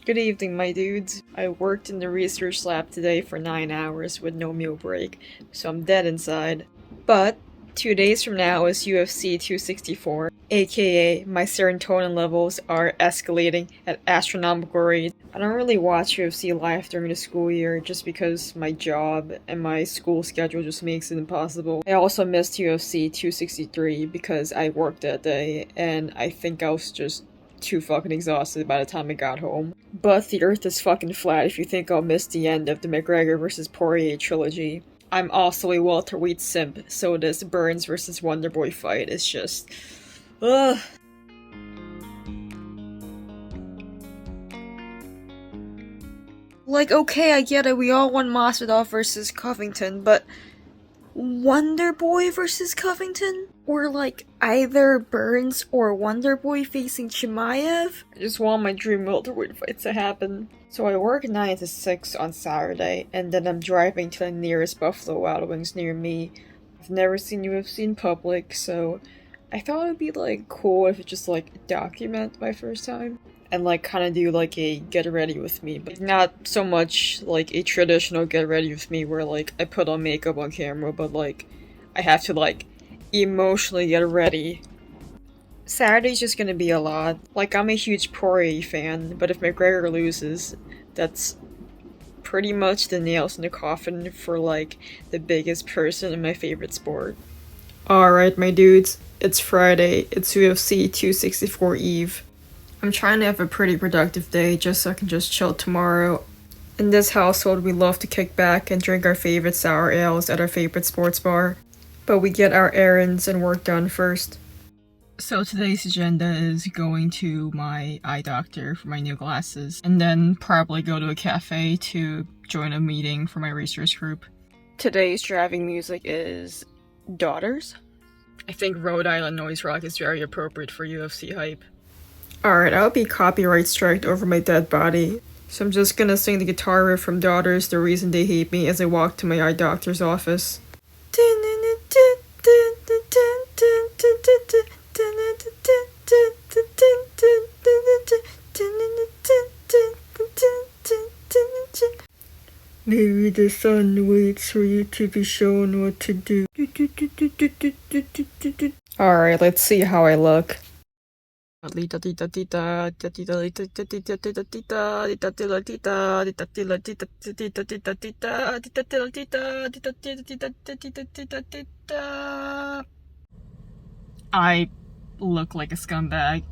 Good evening, my dudes. I worked in the research lab today for 9 hours with no meal break, so I'm dead inside. But 2 days from now is UFC 264, aka my serotonin levels are escalating at astronomical rates. I don't really watch UFC live during the school year just because my job and my school schedule just makes it impossible. I also missed UFC 263 because I worked that day and I think I was just too fucking exhausted by the time I got home. But the earth is fucking flat if you think I'll miss the end of the McGregor vs. Poirier trilogy. I'm also a welterweight simp, so this Burns vs. Wonderboy fight is just... ugh. Like, okay, I get it, we all want Masvidal versus Covington, but... Wonderboy versus Covington? Or like either Burns or Wonderboy facing Chimaev? I just want my dream welterweight fights to happen. So I work 9 to 6 on Saturday, and then I'm driving to the nearest Buffalo Wild Wings near me. I've never seen UFC in public, so I thought it would be like cool if it just like document my first time. And like kind of do like a get ready with me, but not so much like a traditional get ready with me where like I put on makeup on camera, but like I have to like emotionally get ready. Saturday's just gonna be a lot. Like I'm a huge Poirier fan, but if McGregor loses, that's pretty much the nails in the coffin for like the biggest person in my favorite sport. Alright my dudes, it's Friday, it's UFC 264 Eve. I'm trying to have a pretty productive day just so I can just chill tomorrow. In this household, we love to kick back and drink our favorite sour ales at our favorite sports bar. But we get our errands and work done first. So today's agenda is going to my eye doctor for my new glasses, and then probably go to a cafe to join a meeting for my research group. Today's driving music is Daughters. I think Rhode Island noise rock is very appropriate for UFC hype. Alright, I'll be copyright striked over my dead body, so I'm just gonna sing the guitar riff from Daughters, The Reason They Hate Me, as I walk to my eye doctor's office. Maybe the sun waits for you to be shown what to do. Alright, let's see how I look. I look like a scumbag.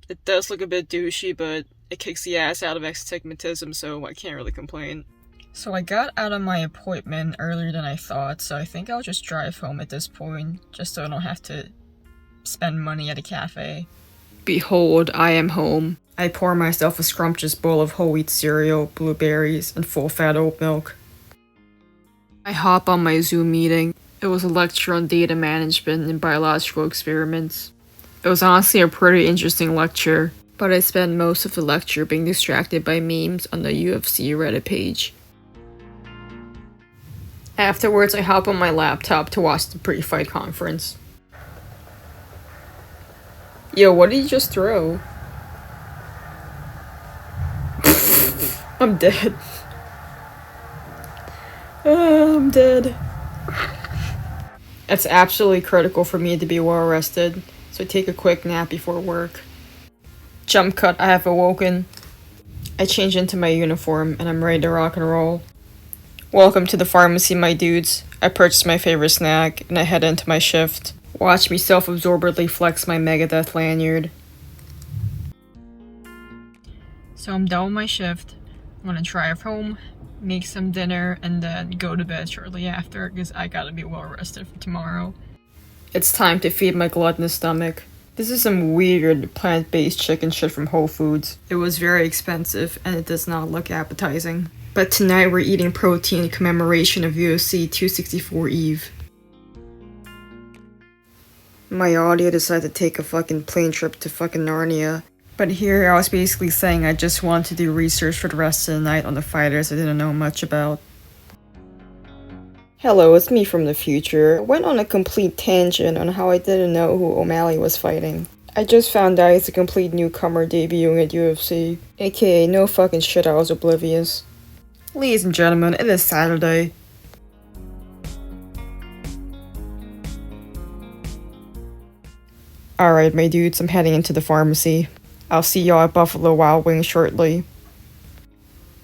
It does look a bit douchey, but it kicks the ass out of astigmatism, so I can't really complain. So I got out of my appointment earlier than I thought, so I think I'll just drive home at this point, just so I don't have to spend money at a cafe. Behold, I am home. I pour myself a scrumptious bowl of whole wheat cereal, blueberries, and full-fat oat milk. I hop on my Zoom meeting. It was a lecture on data management and biological experiments. It was honestly a pretty interesting lecture, but I spent most of the lecture being distracted by memes on the UFC Reddit page. Afterwards, I hop on my laptop to watch the pre-fight conference. Yo, what did you just throw? I'm dead. I'm dead. It's absolutely critical for me to be well rested, so I take a quick nap before work. Jump cut, I have awoken. I change into my uniform, and I'm ready to rock and roll. Welcome to the pharmacy, my dudes. I purchased my favorite snack, and I head into my shift. Watch me self-absorbedly flex my Megadeth lanyard. So I'm done with my shift. I'm gonna drive home, make some dinner, and then go to bed shortly after, because I gotta be well rested for tomorrow. It's time to feed my gluttonous stomach. This is some weird plant-based chicken shit from Whole Foods. It was very expensive, and it does not look appetizing. But tonight we're eating protein in commemoration of UFC 264 Eve. My audio decided to take a fucking plane trip to fucking Narnia. But here I was basically saying I just wanted to do research for the rest of the night on the fighters I didn't know much about. Hello, it's me from the future. I went on a complete tangent on how I didn't know who O'Malley was fighting. I just found out he's a complete newcomer debuting at UFC, aka no fucking shit, I was oblivious. Ladies and gentlemen, it is Saturday. Alright, my dudes, I'm heading into the pharmacy. I'll see y'all at Buffalo Wild Wings shortly.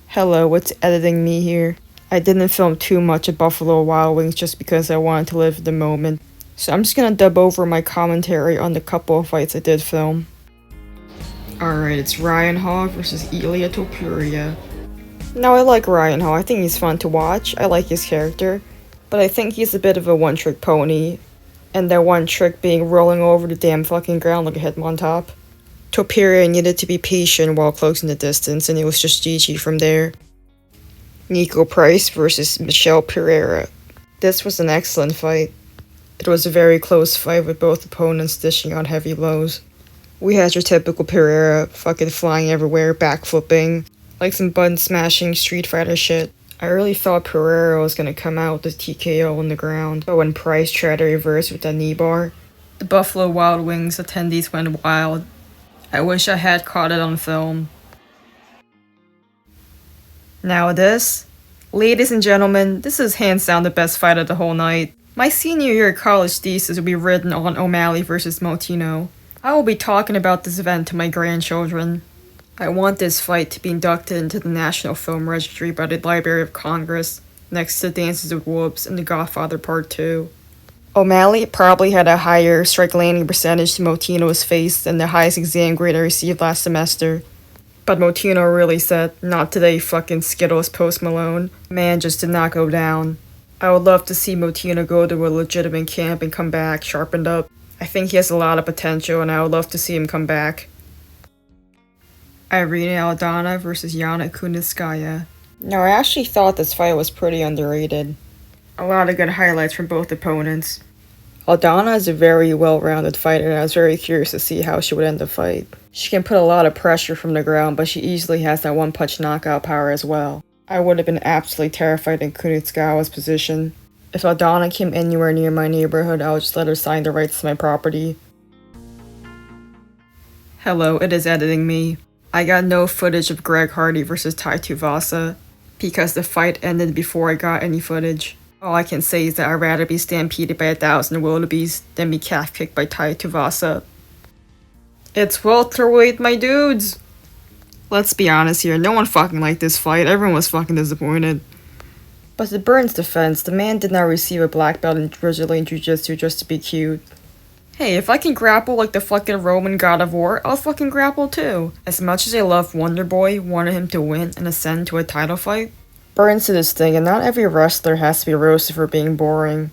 Hello, it's editing me here. I didn't film too much at Buffalo Wild Wings just because I wanted to live the moment. So I'm just gonna dub over my commentary on the couple of fights I did film. Alright, it's Ryan Hall versus Ilia Topuria. Now I like Ryan Hall, I think he's fun to watch, I like his character, but I think he's a bit of a one-trick pony. And that one trick being rolling over the damn fucking ground like a head on top. Topuria needed to be patient while closing the distance, and it was just GG from there. Nico Price versus Michelle Pereira. This was an excellent fight. It was a very close fight with both opponents dishing out heavy blows. We had your typical Pereira, fucking flying everywhere, backflipping, like some button-smashing Street Fighter shit. I really thought Pereira was gonna come out with a TKO on the ground, but when Price tried to reverse with that knee bar, the Buffalo Wild Wings attendees went wild. I wish I had caught it on film. Now this, ladies and gentlemen, this is hands down the best fight of the whole night. My senior year college thesis will be written on O'Malley versus Motino. I will be talking about this event to my grandchildren. I want this fight to be inducted into the National Film Registry by the Library of Congress, next to Dances with Wolves and The Godfather Part 2. O'Malley probably had a higher strike landing percentage to Motino's face than the highest exam grade I received last semester. But Motino really said, "Not today, fucking Skittles Post Malone." Man just did not go down. I would love to see Motino go to a legitimate camp and come back sharpened up. I think he has a lot of potential and I would love to see him come back. Irina Aldana versus Yana Kunitskaya. Now I actually thought this fight was pretty underrated. A lot of good highlights from both opponents. Aldana is a very well-rounded fighter and I was very curious to see how she would end the fight. She can put a lot of pressure from the ground, but she easily has that one-punch knockout power as well. I would have been absolutely terrified in Kunitskaya's position. If Aldana came anywhere near my neighborhood, I would just let her sign the rights to my property. Hello, it is editing me. I got no footage of Greg Hardy versus Tai Tuivasa, because the fight ended before I got any footage. All I can say is that I'd rather be stampeded by 1,000 wildebeest than be calf-kicked by Tai Tuivasa. It's welterweight, my dudes! Let's be honest here, no one fucking liked this fight, everyone was fucking disappointed. But to Burns' defense, the man did not receive a black belt in Brazilian Jiu-Jitsu just to be cute. Hey, if I can grapple like the fucking Roman god of war, I'll fucking grapple too. As much as I love Wonderboy, wanted him to win and ascend to a title fight, Burns did his thing, and not every wrestler has to be roasted for being boring.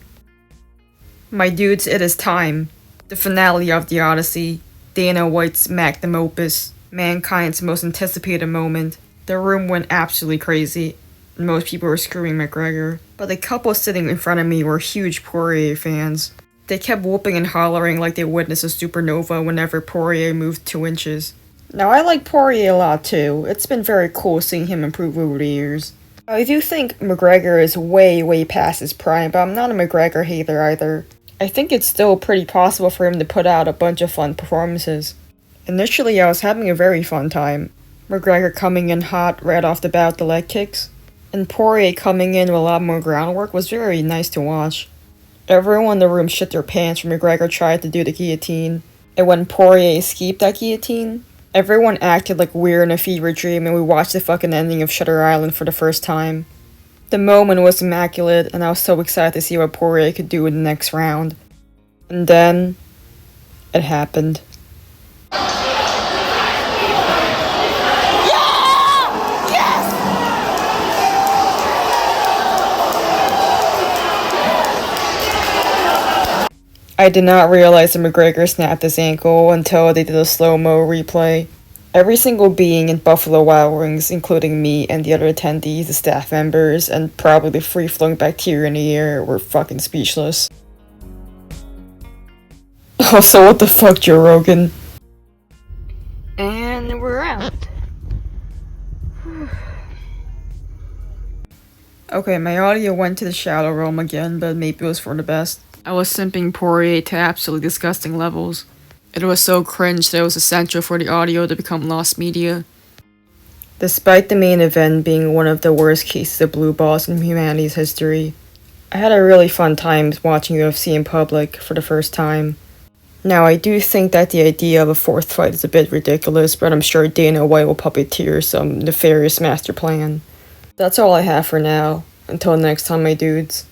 My dudes, it is time. The finale of the Odyssey. Dana White's magnum opus. Mankind's most anticipated moment. The room went absolutely crazy, and most people were screaming McGregor. But the couple sitting in front of me were huge Poirier fans. They kept whooping and hollering like they witnessed a supernova whenever Poirier moved 2 inches. Now I like Poirier a lot too. It's been very cool seeing him improve over the years. I do think McGregor is way past his prime, but I'm not a McGregor hater either. I think it's still pretty possible for him to put out a bunch of fun performances. Initially I was having a very fun time. McGregor coming in hot right off the bat with the leg kicks, and Poirier coming in with a lot more groundwork was very nice to watch. Everyone in the room shit their pants when McGregor tried to do the guillotine, and when Poirier escaped that guillotine, everyone acted like we were in a fever dream and we watched the fucking ending of Shutter Island for the first time. The moment was immaculate, and I was so excited to see what Poirier could do in the next round. And then, it happened. I did not realize that McGregor snapped his ankle until they did a slow-mo replay. Every single being in Buffalo Wild Wings, including me and the other attendees, the staff members, and probably the free-flowing bacteria in the air, were fucking speechless. Also, what the fuck, Joe Rogan? And we're out. Okay, my audio went to the shadow realm again, but maybe it was for the best. I was simping Poirier to absolutely disgusting levels. It was so cringe that it was essential for the audio to become lost media. Despite the main event being one of the worst cases of blue balls in humanity's history, I had a really fun time watching UFC in public for the first time. Now, I do think that the idea of a fourth fight is a bit ridiculous, but I'm sure Dana White will puppeteer some nefarious master plan. That's all I have for now. Until next time, my dudes.